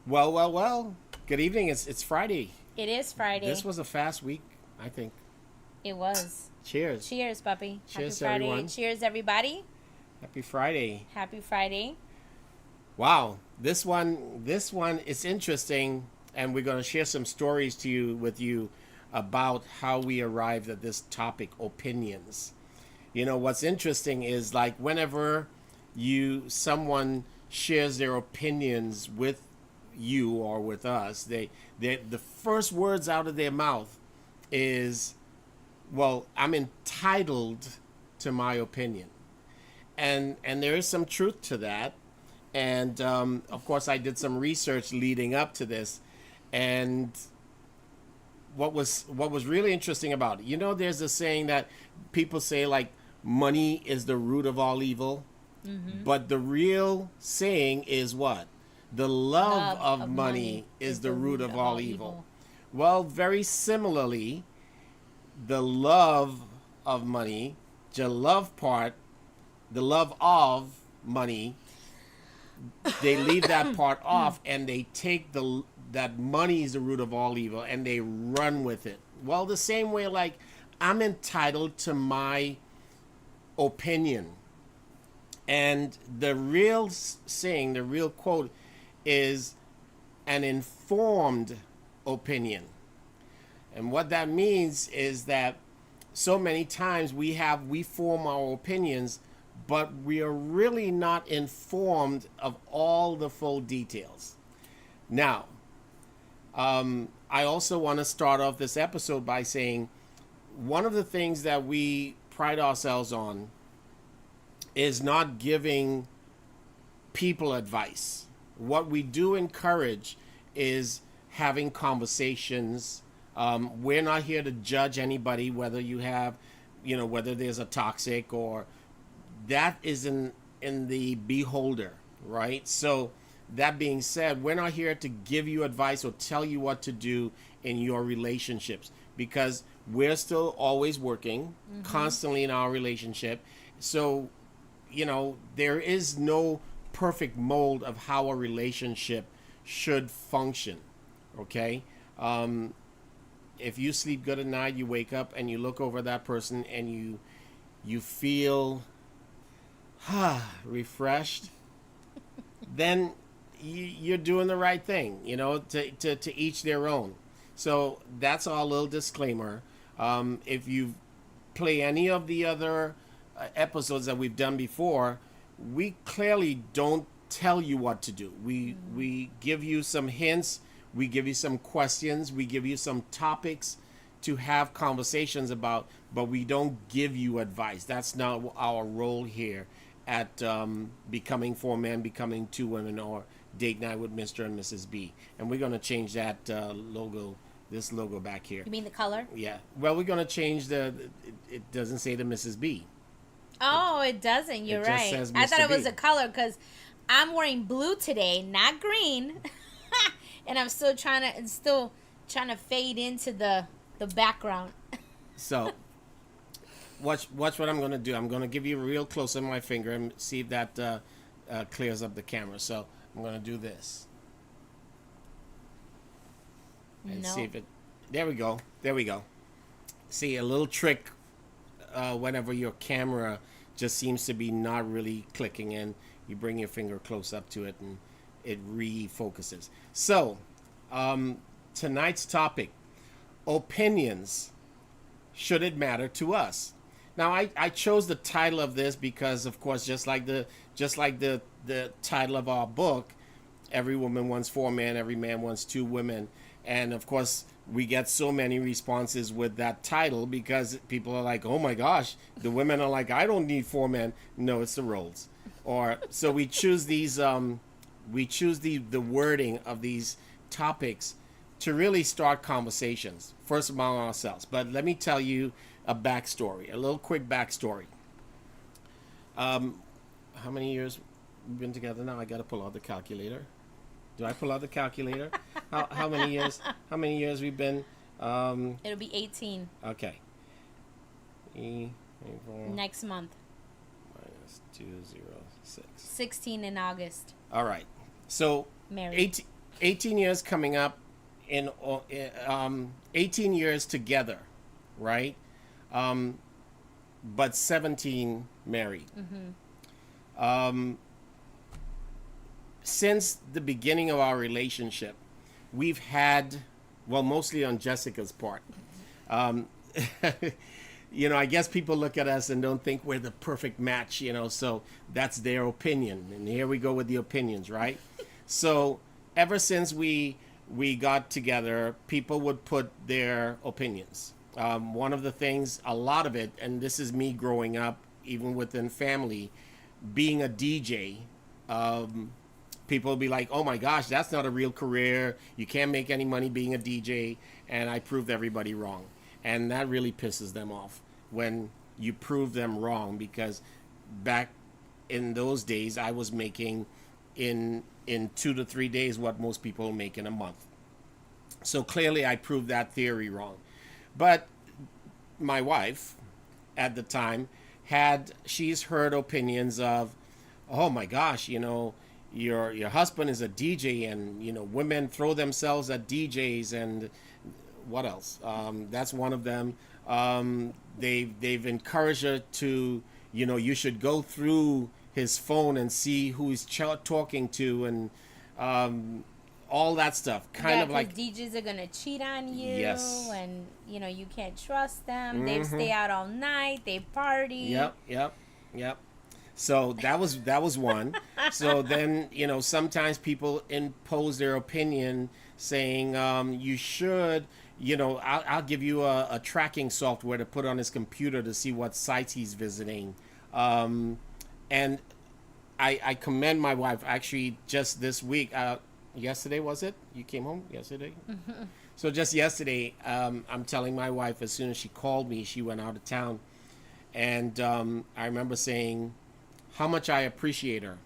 Well, well, well. Good evening. It's Friday. It is This Friday. was a fast week, I think. It was. Cheers. Cheers, puppy. Happy Cheers to Friday. everyone. Cheers, everybody. Happy Friday. Happy Friday. Wow. This one is interesting, and we're going to share some stories to you with you about how we arrived at this topic, opinions. You know, what's interesting is like whenever you someone shares their opinions with you or with us, they the first words out of their mouth is, well, I'm entitled to my opinion. And there is some truth to that. And of course, I did some research leading up to this. And what was really interesting about it, there's a saying that people say, like, money is the root of all evil. But the real saying is what? The love Love of of money money is is the the root root of of all all evil. evil. Well, very similarly, the love of money, the love part, the love of money, they leave that part off and they take the that money is the root of all evil and they run with it. Well, the same way, like, I'm entitled to my opinion. And the real saying, the real quote is an informed opinion. And what that means is that so many times we form our opinions, but we are really not informed of all the full details. Now, I also want to start off this episode by saying one of the things that we pride ourselves on is not giving people advice. What we do encourage is having conversations. We're not here to judge anybody, whether you have, whether there's a toxic or that is in the beholder, right? So that being said, we're not here to give you advice or tell you what to do in your relationships because we're still always working constantly in our relationship. So there is no perfect mold of how a relationship should function. Okay? If you sleep good at night, you wake up and you look over that person and you feel refreshed, then you're doing the right thing. To each their own. So that's our little disclaimer. If you play any of the other episodes that we've done before, we clearly don't tell you what to do. We give you some hints, we give you some questions, we give you some topics to have conversations about, but we don't give you advice. That's not our role here at Becoming Four Men, Becoming Two Women, or Date Night with Mr. and Mrs. B. And we're going to change that logo, this logo back here. You mean the color? Yeah. Well, we're going to change it doesn't say the Mrs. B. Oh, it doesn't. You're It just right. says I thought Mr. it was B. a color because I'm wearing blue today, not green. And I'm still trying to fade into the background. So, watch what I'm going to do. I'm going to give you a real close on my finger and see if that clears up the camera. So, I'm going to do this. And see No. if it. There we go. There we go. See, a little trick whenever your camera just seems to be not really clicking in, you bring your finger close up to it and it refocuses. So, tonight's topic, opinions. Should it matter to us? Now, I chose the title of this because, of course, just like the title of our book, every woman wants four men, every man wants two women. And of course, we get so many responses with that title because people are like, oh my gosh, the women are like, I don't need four men. No, it's the roles. Or so we choose the wording of these topics to really start conversations, first among ourselves. But let me tell you a backstory, a little quick backstory. How many years we've been together now? I got to pull out the calculator. Do I pull out the calculator? How many years? How many years we've been? It'll be 18 Okay. E next month. minus 206. 16 in August. All right. So Married. 18, 18 years coming up in 18 years together, right? Um, but 17 married. Um, since the beginning of our relationship, we've had, well, mostly on Jessica's part. Um, I guess people look at us and don't think we're the perfect match, so that's their opinion. And here we go with the opinions, right? So ever since we got together, people would put their opinions. One of the things, a lot of it, and this is me growing up, even within family, being a DJ, people will be like, oh my gosh, that's not a real career. You can't make any money being a DJ. And I proved everybody wrong. And that really pisses them off when you prove them wrong, because back in those days, I was making in 2 to 3 days what most people make in a month. So clearly I proved that theory wrong. But my wife at the time she's heard opinions of, oh my gosh, your husband is a DJ, and women throw themselves at DJs, and what else? That's one of them. They've encouraged her to, you should go through his phone and see who he's talking to, and all that stuff. Kind of like DJs are gonna cheat on you, yes, and you can't trust them. They stay out all night. They party. Yep. So that was one. So then sometimes people impose their opinion, saying you should. I'll give you a tracking software to put on his computer to see what sites he's visiting. And I commend my wife. Actually, just this week, yesterday was it? You came home yesterday? Mm-hmm. So just yesterday, I'm telling my wife, as soon as she called me, she went out of town. And I remember saying how much I appreciate her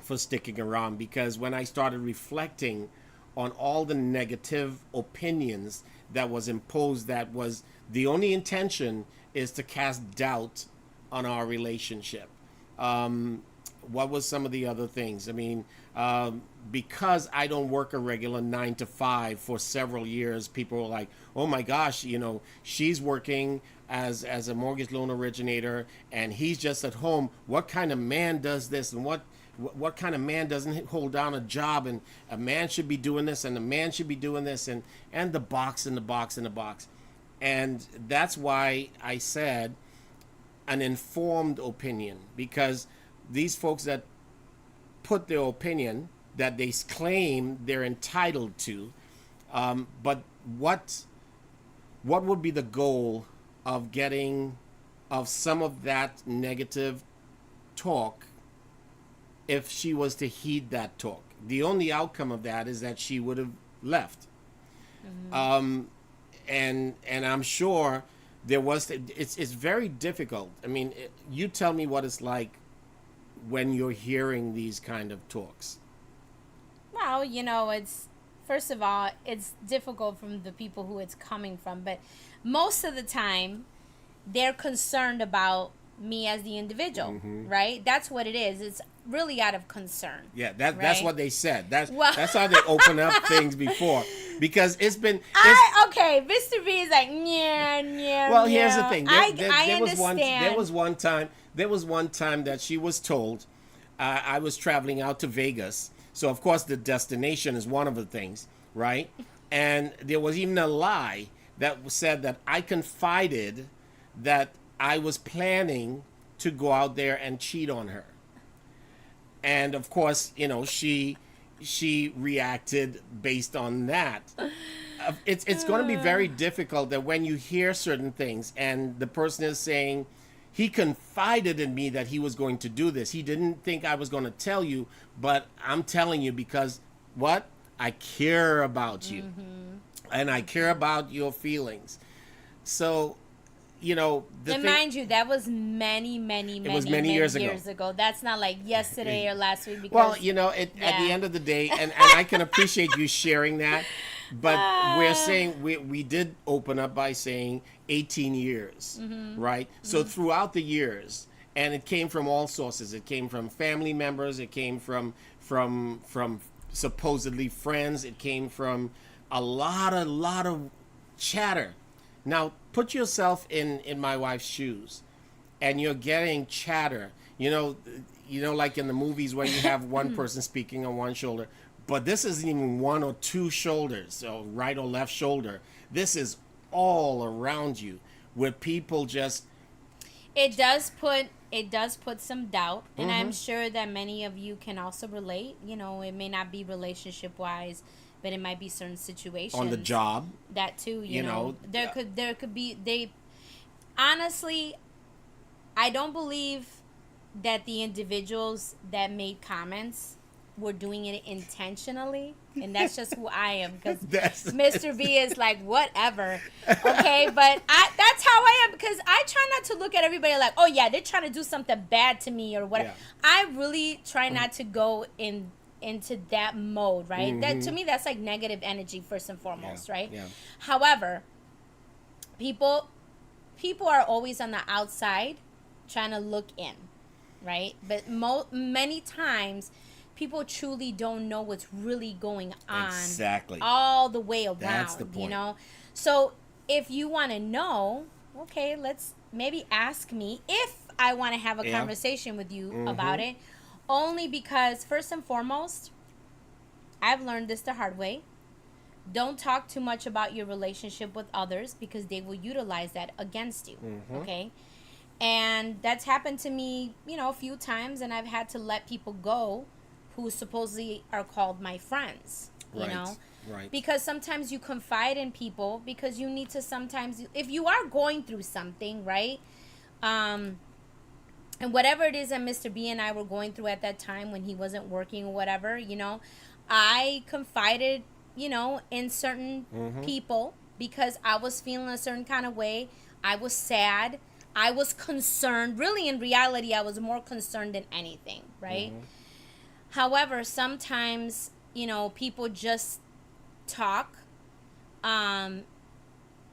for sticking around, because when I started reflecting on all the negative opinions that was imposed, that was the only intention is to cast doubt on our relationship. What was some of the other things? I mean, because I don't work a regular 9 to 5 for several years, people were like, oh my gosh, she's working as a mortgage loan originator and he's just at home. What kind of man does this? And what kind of man doesn't hold down a job? And a man should be doing this, and a man should be doing this, and the box and the box and the box. And that's why I said an informed opinion, because these folks that put their opinion that they claim they're entitled to, but what would be the goal of getting of some of that negative talk if she was to heed that talk? The only outcome of that is that she would have left. Mm-hmm. And I'm sure there was. It's very difficult. I mean, you tell me what it's like when you're hearing these kind of talks. Well, it's, first of all, it's difficult from the people who it's coming from, but most of the time they're concerned about me as the individual, mm-hmm. right? That's what it is. It's really out of concern. Yeah, that's what they said. That's how they open up things before, because it's been. Okay, Mr. B is like, yeah. Well, here's the thing. I understand. There was one time that she was told, I was traveling out to Vegas, so of course the destination is one of the things, right? And there was even a lie that said that I confided that I was planning to go out there and cheat on her. And of course, she reacted based on that. It's going to be very difficult that when you hear certain things and the person is saying, he confided in me that he was going to do this. He didn't think I was going to tell you, but I'm telling you because what? I care about you. Mm-hmm. And I care about your feelings. So, and mind you, that was many years ago. That's not like yesterday or last week. Because, at the end of the day, and I can appreciate you sharing that, but we're saying we did open up by saying 18 years, mm-hmm. right? Mm-hmm. So throughout the years, and it came from all sources. It came from family members. It came from supposedly friends. It came from a lot of chatter. Now put yourself in my wife's shoes, and you're getting chatter. Like in the movies where you have one person speaking on one shoulder, but this isn't even one or two shoulders, so right or left shoulder. This is all around you, with people just it does put some doubt, and I'm sure that many of you can also relate. It may not be relationship wise, but it might be certain situations on the job. that too. There yeah. could be they honestly, I don't believe that the individuals that made comments were doing it intentionally, and that's just who I am, because Mr. B is like whatever, okay, but that's how I am, because I try not to look at everybody like, oh yeah, they're trying to do something bad to me or whatever. Yeah. I really try not to go into that mode, right? That to me, that's like negative energy first and foremost, right? Yeah. However, people are always on the outside trying to look in, right? But many times people truly don't know what's really going on Exactly. all the way around. That's the point. So if you want to know, okay, let's maybe ask me if I want to have a conversation with you about it, only because first and foremost, I've learned this the hard way. Don't talk too much about your relationship with others, because they will utilize that against you. Okay. And that's happened to me, a few times, and I've had to let people go who supposedly are called my friends, Right. because sometimes you confide in people, because you need to sometimes, if you are going through something, right, and whatever it is that Mr. B and I were going through at that time when he wasn't working or whatever, I confided, in certain people, because I was feeling a certain kind of way. I was sad. I was concerned. Really, in reality, I was more concerned than anything, right? However, sometimes, people just talk, and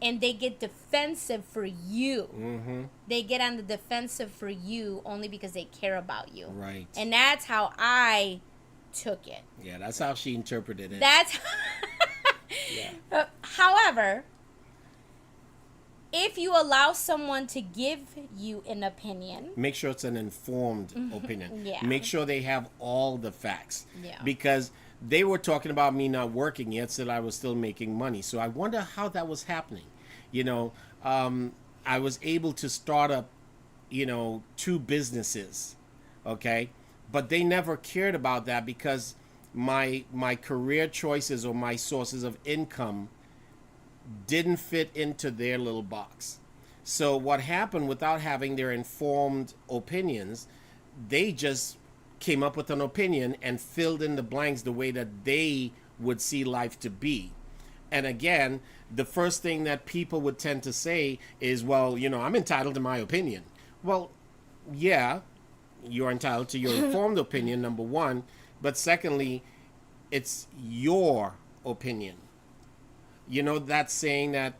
they get defensive for you. They get on the defensive for you only because they care about you. Right. And that's how I took it. Yeah, that's how she interpreted it. That's however, if you allow someone to give you an opinion, make sure it's an informed opinion. Yeah. Make sure they have all the facts. Yeah. Because they were talking about me not working yet, said I was still making money. So I wonder how that was happening. I was able to start up, 2 businesses, okay? But they never cared about that, because my career choices or my sources of income didn't fit into their little box. So what happened, without having their informed opinions, they just came up with an opinion and filled in the blanks the way that they would see life to be. And again, the first thing that people would tend to say is, well, I'm entitled to my opinion. Well, yeah, you're entitled to your informed opinion, number one. But secondly, it's your opinion. That saying that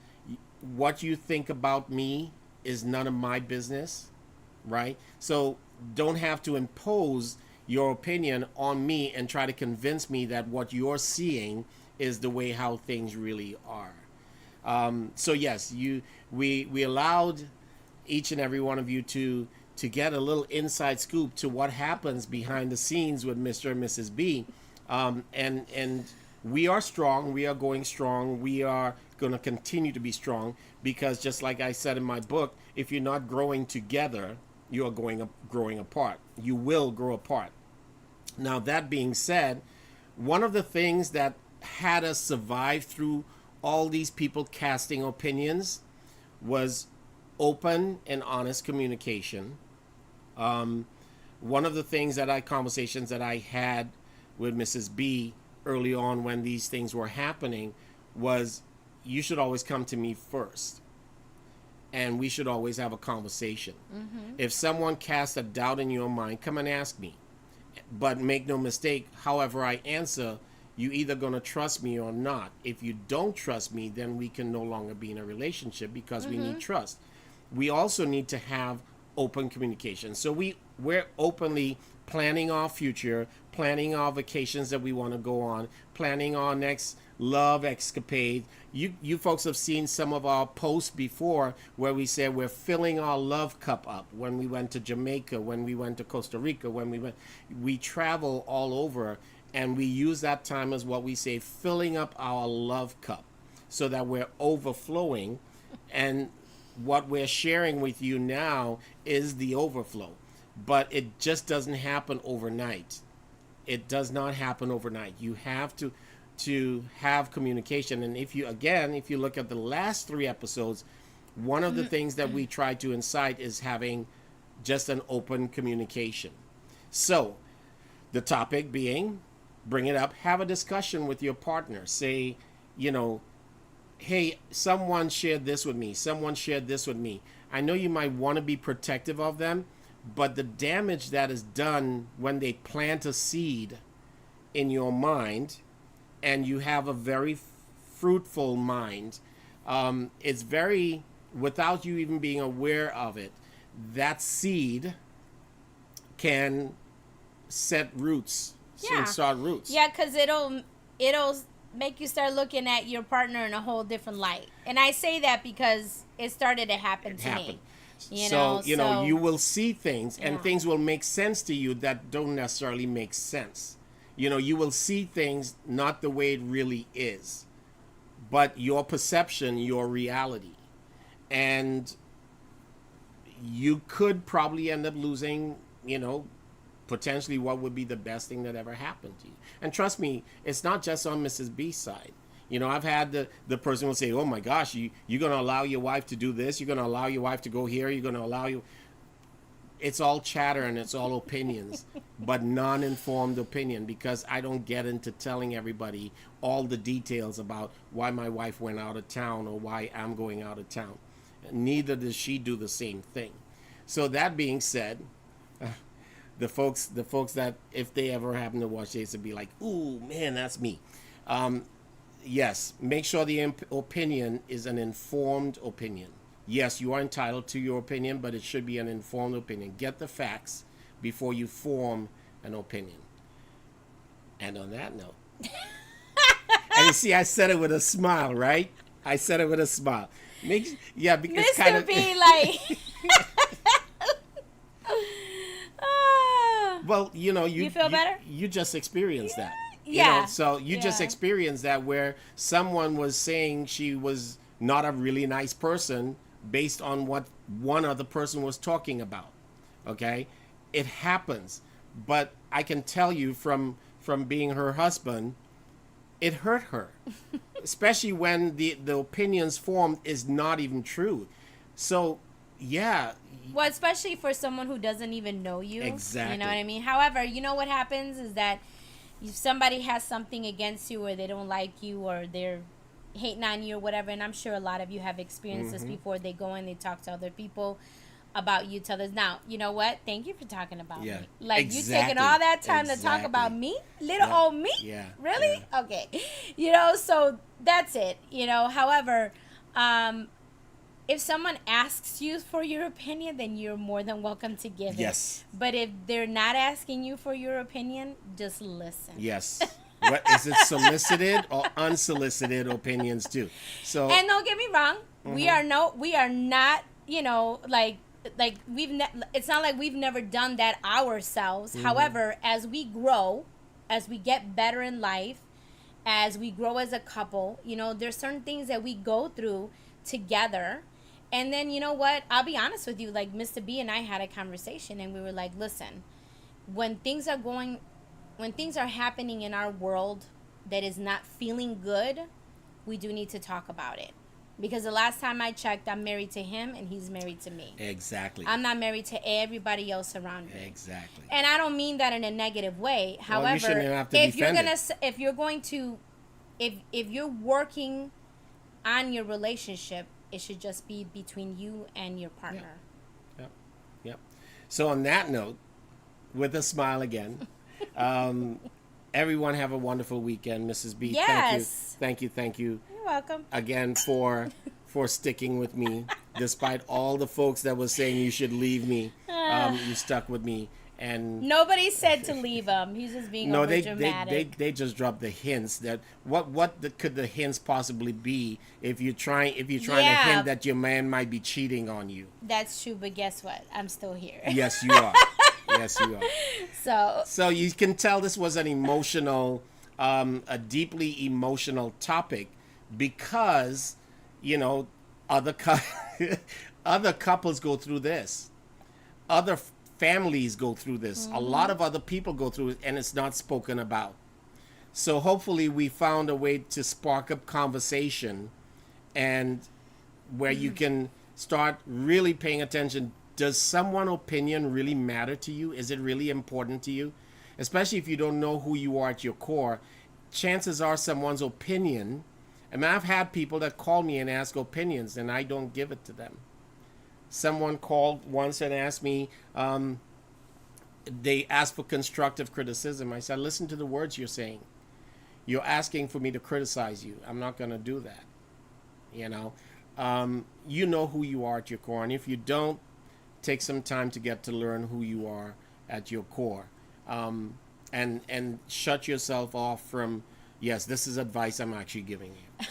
what you think about me is none of my business, right? So don't have to impose your opinion on me and try to convince me that what you're seeing is the way how things really are. So yes, we allowed each and every one of you to get a little inside scoop to what happens behind the scenes with Mr. and Mrs. B. And we are strong. We are going strong. We are going to continue to be strong, because just like I said in my book, if you're not growing together, you are growing apart. You will grow apart. Now, that being said, one of the things that had us survive through all these people casting opinions was open and honest communication. One of the things conversations that I had with Mrs. B early on when these things were happening was, you should always come to me first, and we should always have a conversation. If someone casts a doubt in your mind, come and ask me. But make no mistake, however I answer, you either going to trust me or not. If you don't trust me, then we can no longer be in a relationship, because we need trust. We also need to have open communication. So we're openly planning our future, planning our vacations that we want to go on, planning our next love escapade. You folks have seen some of our posts before where we said we're filling our love cup up. When we went to Jamaica, when we went to Costa Rica, we travel all over, and we use that time as what we say, filling up our love cup, so that we're overflowing. And what we're sharing with you now is the overflow, but it just doesn't happen overnight. It does not happen overnight. You have to have communication. And if you look at the last 3 episodes, one of the things that we try to incite is having just an open communication. So the topic being, bring it up, have a discussion with your partner. Say, hey, someone shared this with me. Someone shared this with me. I know you might want to be protective of them, but the damage that is done when they plant a seed in your mind, and you have a very fruitful mind, it's very, without you even being aware of it, that seed can set roots, and start roots. Yeah, because it'll make you start looking at your partner in a whole different light. And I say that because it started to happen to me. So you will see things, and things will make sense to you that don't necessarily make sense. You will see things not the way it really is, but your perception, your reality. And you could probably end up losing, potentially what would be the best thing that ever happened to you. And trust me, it's not just on Mrs. B's side. I've had the person will say, oh my gosh, you're going to allow your wife to do this? You're going to allow your wife to go here? You're going to allow you... It's all chatter and it's all opinions, but non-informed opinion, because I don't get into telling everybody all the details about why my wife went out of town or why I'm going out of town. Neither does she do the same thing. So that being said, the folks that, if they ever happen to watch this, would be like, ooh, man, that's me. Yes, make sure the opinion is an informed opinion. Yes, you are entitled to your opinion, but it should be an informed opinion. Get the facts before you form an opinion. And on that note, and you see, I said it with a smile, right? I said it with a smile. Because Mr. kind of B, like... Well, you feel better? You just experienced that. Yeah. So you just experienced that, where someone was saying she was not a really nice person based on what one other person was talking about. Okay? It happens. But I can tell you from being her husband, it hurt her. Especially when the opinions formed is not even true. So, yeah. Well, especially for someone who doesn't even know you. Exactly. You know what I mean? However, what happens is that if somebody has something against you, or they don't like you, or they're hating on you or whatever, and I'm sure a lot of you have experienced this before, they go and they talk to other people about you, tell us, now, you know what? Thank you for talking about me. Like, you taking all that time to talk about me? Little old me? Yeah. Really? Yeah. Okay. So that's it. However, if someone asks you for your opinion, then you're more than welcome to give it. Yes. But if they're not asking you for your opinion, just listen. Yes. What is it, solicited or unsolicited opinions too? So, and don't get me wrong, we are not, it's not like we've never done that ourselves. However, as we grow, as we get better in life, as we grow as a couple, there's certain things that we go through together. And then, you know what? I'll be honest with you. Like, Mr. B and I had a conversation, and we were like, listen, when things are happening in our world that is not feeling good, we do need to talk about it. Because the last time I checked, I'm married to him and he's married to me. Exactly. I'm not married to everybody else around me. Exactly. And I don't mean that in a negative way. Well, you However, shouldn't have to if you're working on your relationship, it should just be between you and your partner. Yep. So on that note, with a smile again, everyone have a wonderful weekend. Mrs. B, Yes. Thank you. You're welcome. Again for sticking with me, despite all the folks that was saying you should leave me. You stuck with me, And Nobody said to leave him. He's just being no, over they dramatic. just dropped the hints that could the hints possibly be if you're trying to Yeah. hint that your man might be cheating on you. That's true, but guess what? I'm still here. Yes, you are. Yes, you are. So So you can tell this was an emotional, a deeply emotional topic because, you know, other other couples go through this, other families go through this, a lot of other people go through it, and it's not spoken about. So hopefully we found a way to spark up conversation, and where you can start really paying attention. Does someone's opinion really matter to you? Is it really important to you? Especially if you don't know who you are at your core. Chances are someone's opinion, I mean, I've had people that call me and ask opinions, and I don't give it to them. Someone called once and asked me, they asked for constructive criticism. I said, listen to the words you're saying. You're asking for me to criticize you. I'm not going to do that. You know, you know who you are at your core. And if you don't, take some time to get to learn who you are at your core. And shut yourself off from, yes, this is advice I'm actually giving you.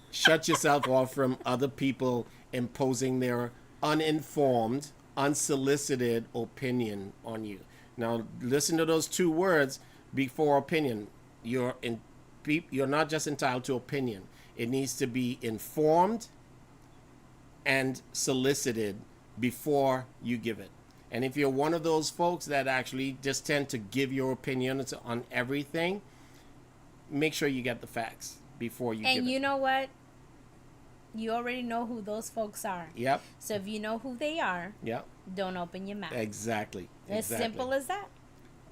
Shut yourself off from other people imposing their uninformed, unsolicited opinion on you. Now, listen to those two words before opinion. You're not just entitled to opinion. It needs to be informed and solicited before you give it. And if you're one of those folks that actually just tend to give your opinions on everything, make sure you get the facts before you give it. and you know what? You already know who those folks are. Yep, So if you know who they are, yep, don't open your mouth. exactly. As simple as that.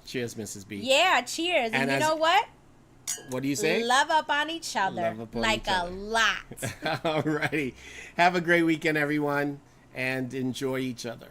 Cheers, Mrs. B. Yeah, cheers. And you as- know what? What do you say? Love up on each other. Love up on like each a other. lot. Alrighty. Have a great weekend, everyone, and enjoy each other.